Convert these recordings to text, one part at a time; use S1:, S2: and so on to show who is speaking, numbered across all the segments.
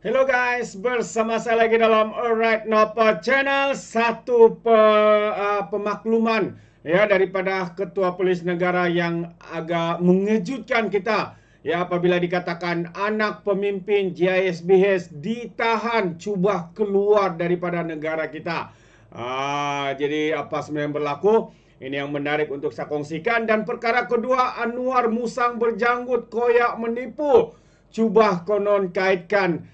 S1: Hello guys, bersama saya lagi dalam Alright Napa Channel. Pemakluman ya daripada Ketua Polis Negara yang agak mengejutkan kita. Ya, apabila dikatakan anak pemimpin JSBH ditahan cuba keluar daripada negara kita. Jadi apa sebenarnya yang berlaku? Ini yang menarik untuk saya kongsikan. Dan perkara kedua, Anwar Musang berjanggut koyak menipu. Cuba konon kaitkan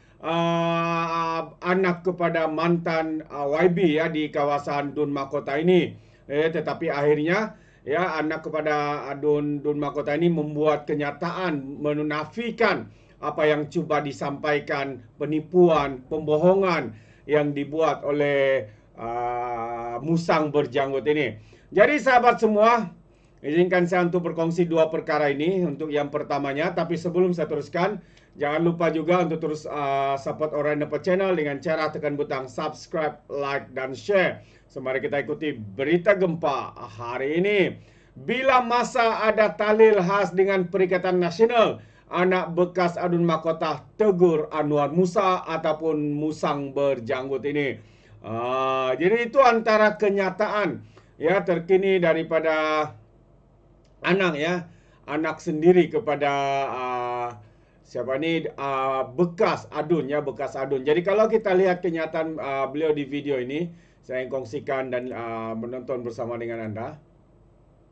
S1: anak kepada mantan YB ya di kawasan Dun Mahkota ini. Tetapi akhirnya ya anak kepada Dun Mahkota ini membuat kenyataan menafikan apa yang cuba disampaikan, penipuan, pembohongan yang dibuat oleh Musang berjanggut ini. Jadi sahabat semua, izinkan saya untuk berkongsi dua perkara ini untuk yang pertamanya. Tapi sebelum saya teruskan, jangan lupa juga untuk terus support Alright Napa Channel dengan cara tekan butang subscribe, like, dan share. Mari kita ikuti berita gempa hari ini. Bila masa ada tahlil khas dengan Perikatan Nasional, anak bekas Adun Mahkota tegur Anwar Musa ataupun Musang berjanggut ini. Jadi itu antara kenyataan ya terkini daripada anak sendiri kepada bekas Adun ya, bekas Adun. Jadi kalau kita lihat kenyataan beliau di video ini, saya ingin kongsikan dan menonton bersama dengan Anda.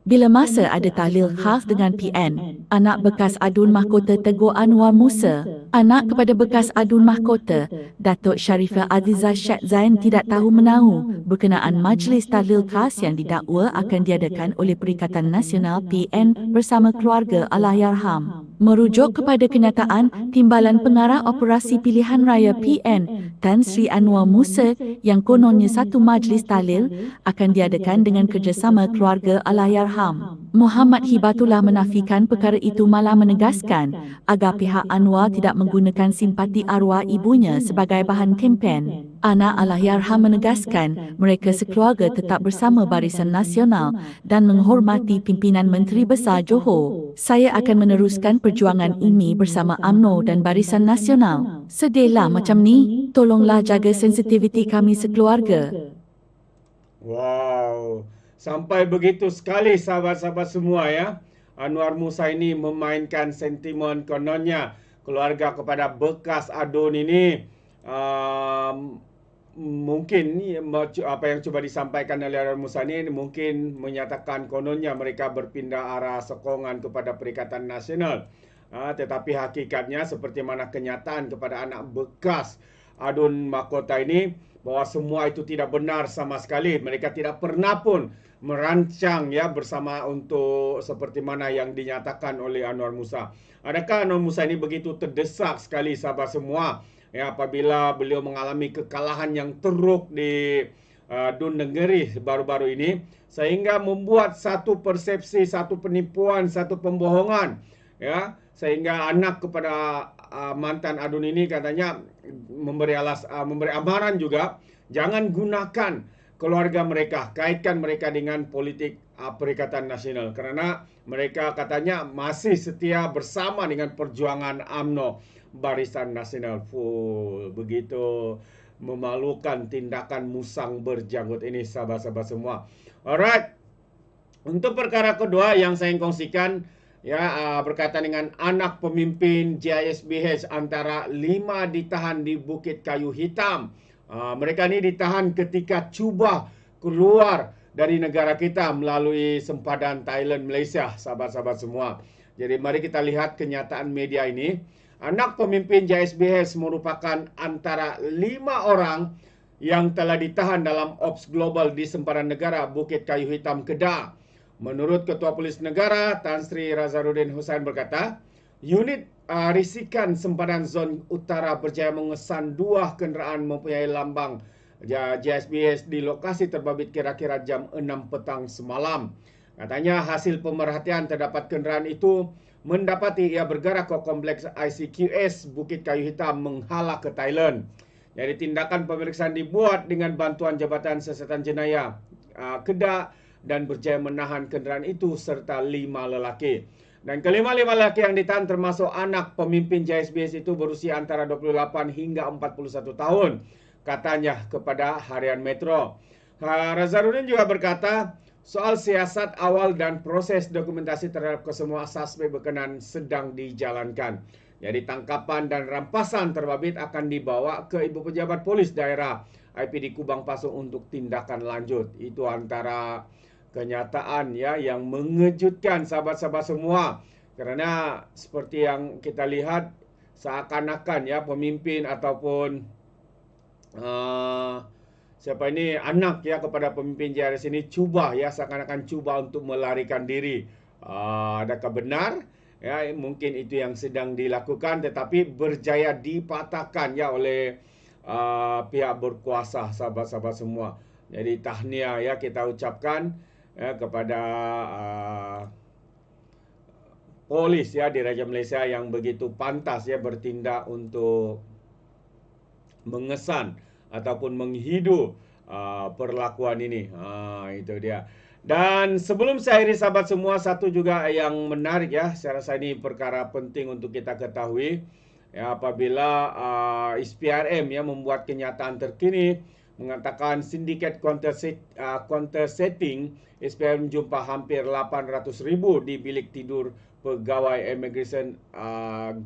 S2: Bila masa ada tahlil khas dengan PN, anak bekas Adun Mahkota tegur Anwar Musa. Anak kepada bekas Adun Mahkota, Datuk Sharifah Azizah Syed Zain tidak tahu menahu berkenaan majlis tahlil khas yang didakwa akan diadakan oleh Perikatan Nasional PN bersama keluarga Allahyarham. Merujuk kepada kenyataan Timbalan Pengarah Operasi Pilihan Raya PN, Tan Sri Anwar Musa, yang kononnya satu majlis tahlil akan diadakan dengan kerjasama keluarga Allahyarham. Muhammad Hibatullah menafikan perkara itu, malah menegaskan agar pihak Anwar tidak menggunakan simpati arwah ibunya sebagai bahan kempen. Anak Allahyarham menegaskan mereka sekeluarga tetap bersama Barisan Nasional dan menghormati pimpinan Menteri Besar Johor. Saya akan meneruskan perjuangan ini bersama UMNO dan Barisan Nasional. Sedihlah macam ni, tolonglah jaga sensitiviti kami sekeluarga.
S1: Wow, sampai begitu sekali sahabat-sahabat semua ya. Anwar Musa ini memainkan sentimen kononnya keluarga kepada bekas Adun ini. Mungkin apa yang coba disampaikan oleh Anwar Musa ini mungkin menyatakan kononnya mereka berpindah arah sokongan kepada Perikatan Nasional. Tetapi hakikatnya seperti mana kenyataan kepada anak bekas Adun Mahkota ini, bahwa semua itu tidak benar sama sekali. Mereka tidak pernah pun merancang ya bersama untuk seperti mana yang dinyatakan oleh Anwar Musa. Adakah Anwar Musa ini begitu terdesak sekali sahabat semua ya apabila beliau mengalami kekalahan yang teruk di Dun Negeri baru-baru ini, sehingga membuat satu persepsi, satu penipuan, satu pembohongan ya, sehingga anak kepada mantan Adun ini katanya memberi amaran juga, jangan gunakan keluarga mereka, kaitkan mereka dengan politik Perikatan Nasional, karena mereka katanya masih setia bersama dengan perjuangan UMNO Barisan Nasional. Begitu memalukan tindakan Musang berjanggut ini sahabat-sahabat semua. Alright, untuk perkara kedua yang saya ingin kongsikan ya, berkaitan dengan anak pemimpin JSBH antara 5 ditahan di Bukit Kayu Hitam. Mereka ini ditahan ketika cuba keluar dari negara kita melalui sempadan Thailand, Malaysia, sahabat-sahabat semua. Jadi mari kita lihat kenyataan media ini. Anak pemimpin JSBH merupakan antara 5 orang yang telah ditahan dalam Ops Global di sempadan negara Bukit Kayu Hitam, Kedah. Menurut Ketua Polis Negara, Tan Sri Razaruddin Hussain berkata, unit risikan sempadan zon utara berjaya mengesan 2 kenderaan mempunyai lambang JSBH di lokasi terbabit kira-kira jam 6 petang semalam. Katanya hasil pemerhatian terdapat kenderaan itu mendapati ia bergerak ke kompleks ICQS Bukit Kayu Hitam menghala ke Thailand. Jadi tindakan pemeriksaan dibuat dengan bantuan Jabatan Siasatan Jenayah Kedah dan berjaya menahan kenderaan itu serta 5 lelaki. Dan kelima-lima lelaki yang ditahan termasuk anak pemimpin JSBS itu berusia antara 28 hingga 41 tahun, katanya kepada Harian Metro. Nazarudin juga berkata, soal siasat awal dan proses dokumentasi terhadap kesemua suspek berkenan sedang dijalankan. Jadi tangkapan dan rampasan terbabit akan dibawa ke Ibu Pejabat Polis Daerah IPD Kubang Pasung untuk tindakan lanjut. Itu antara kenyataan ya yang mengejutkan sahabat-sahabat semua. Karena seperti yang kita lihat seakan-akan ya pemimpin ataupun siapa ini anak ya kepada pemimpin JRS ini cuba ya seakan-akan cuba untuk melarikan diri. Adakah benar? Ya mungkin itu yang sedang dilakukan, tetapi berjaya dipatahkan ya oleh pihak berkuasa, sahabat-sahabat semua. Jadi tahniah ya kita ucapkan ya kepada polis ya di Raja Malaysia yang begitu pantas ya bertindak untuk mengesan ataupun menghidu perlakuan ini. Itu dia. Dan sebelum saya akhiri sahabat semua, satu juga yang menarik ya, saya rasa ini perkara penting untuk kita ketahui ya, apabila SPRM ya membuat kenyataan terkini mengatakan sindiket counter setting SPRM jumpa hampir 800,000 di bilik tidur pegawai immigration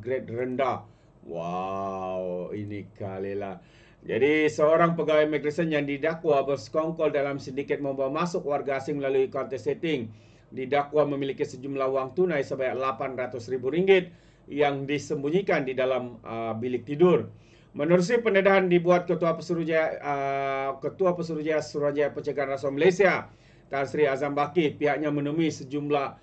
S1: grade rendah. Wow, ini kalilah. Jadi seorang pegawai immigration yang didakwa bersekongkol dalam sindiket membawa masuk warga asing melalui counter setting didakwa memiliki sejumlah wang tunai sebanyak RM800,000 yang disembunyikan di dalam bilik tidur. Menerusi pendedahan dibuat Ketua Pesuruhjaya Suruhanjaya Pencegahan Rasuah Malaysia, Tan Sri Azam Baki, pihaknya menemui sejumlah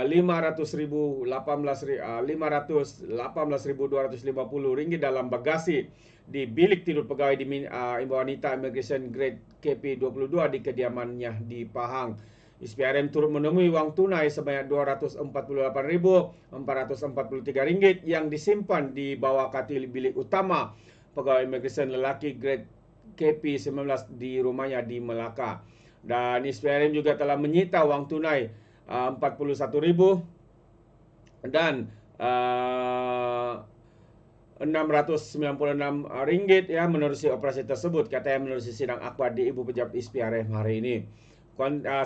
S1: RM518,250 dalam bagasi di bilik tidur pegawai di Ibu Wanita Immigration Grade KP22 di kediamannya di Pahang. SPRM turut menemui wang tunai sebanyak RM248,443 yang disimpan di bawah katil bilik utama pegawai immigration lelaki grade KP19 di rumahnya di Melaka. Dan SPRM juga telah menyita wang tunai RM41,000 dan RM696 ya menerusi operasi tersebut, katanya menerusi sidang akwat di Ibu Pejabat SPRM hari ini.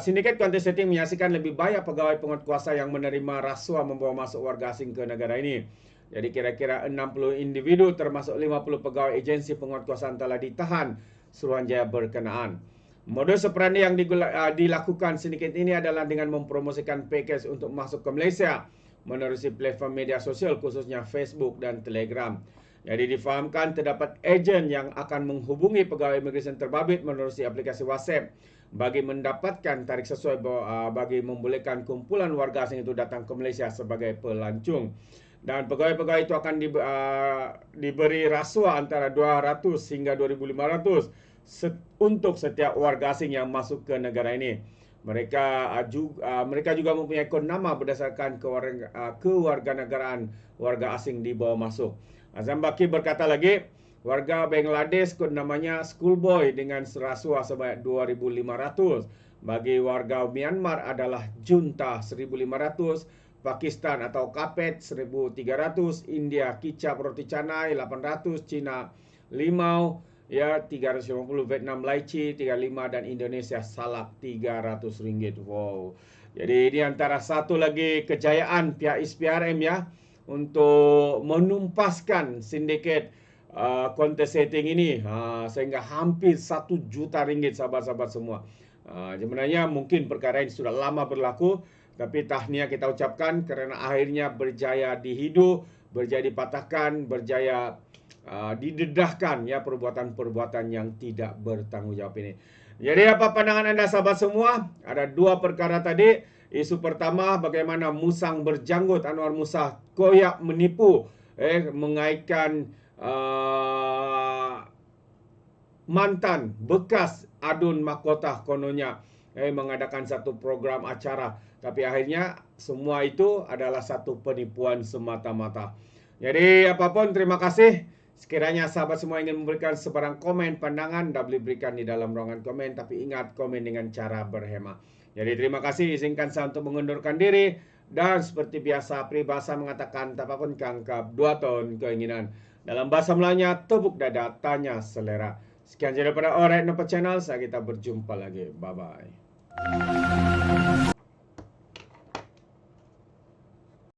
S1: Sindiket counter setting menyaksikan lebih banyak pegawai penguatkuasa yang menerima rasuah membawa masuk warga asing ke negara ini. Jadi kira-kira 60 individu termasuk 50 pegawai agensi penguatkuasaan telah ditahan Suruhanjaya berkenaan. Modus operandi yang dilakukan sindiket ini adalah dengan mempromosikan pakej untuk masuk ke Malaysia menerusi platform media sosial khususnya Facebook dan Telegram. Jadi difahamkan terdapat ejen yang akan menghubungi pegawai immigration terbabit menerusi aplikasi WhatsApp bagi mendapatkan tarikh sesuai bagi membolehkan kumpulan warga asing itu datang ke Malaysia sebagai pelancong. Dan pegawai-pegawai itu akan diberi rasuah antara 200 hingga 2,500 untuk setiap warga asing yang masuk ke negara ini. Mereka juga mempunyai kod nama berdasarkan kewarganegaraan warga asing dibawa masuk. Azam Baki berkata lagi, warga Bangladesh kod namanya schoolboy dengan rasuah sebanyak 2,500. Bagi warga Myanmar adalah junta 1,500, Pakistan atau kapet 1,300, India kicap roti canai 800, Cina limau ya 350, Vietnam lychee 35 dan Indonesia salak RM300. Wow. Jadi ini antara satu lagi kejayaan pihak SPRM ya untuk menumpaskan sindiket counter setting ini sehingga hampir RM1 juta sahabat-sahabat semua. Sebenarnya mungkin perkara ini sudah lama berlaku, tapi tahniah kita ucapkan kerana akhirnya berjaya dihidu, berjaya dipatahkan, berjaya didedahkan ya perbuatan-perbuatan yang tidak bertanggungjawab ini. Jadi apa pandangan anda sahabat semua? Ada dua perkara tadi. Isu pertama, bagaimana musang berjanggut Anwar Musa koyak menipu mengaitkan mantan bekas adun mahkota kononnya mengadakan satu program acara, tapi akhirnya semua itu adalah satu penipuan semata-mata. Jadi apapun, terima kasih. Sekiranya sahabat semua ingin memberikan sebarang komen, pandangan, anda boleh berikan di dalam ruangan komen, tapi ingat komen dengan cara berhema. Jadi terima kasih, izinkan saya untuk mengundurkan diri Dan seperti biasa, peribahasa mengatakan tak pun kangkap 2 tahun keinginan. Dalam bahasa Melayunya, tepuk dada, tanya selera. Sekian je daripada Alright Nampak Channel. Saya kita berjumpa lagi. Bye-bye.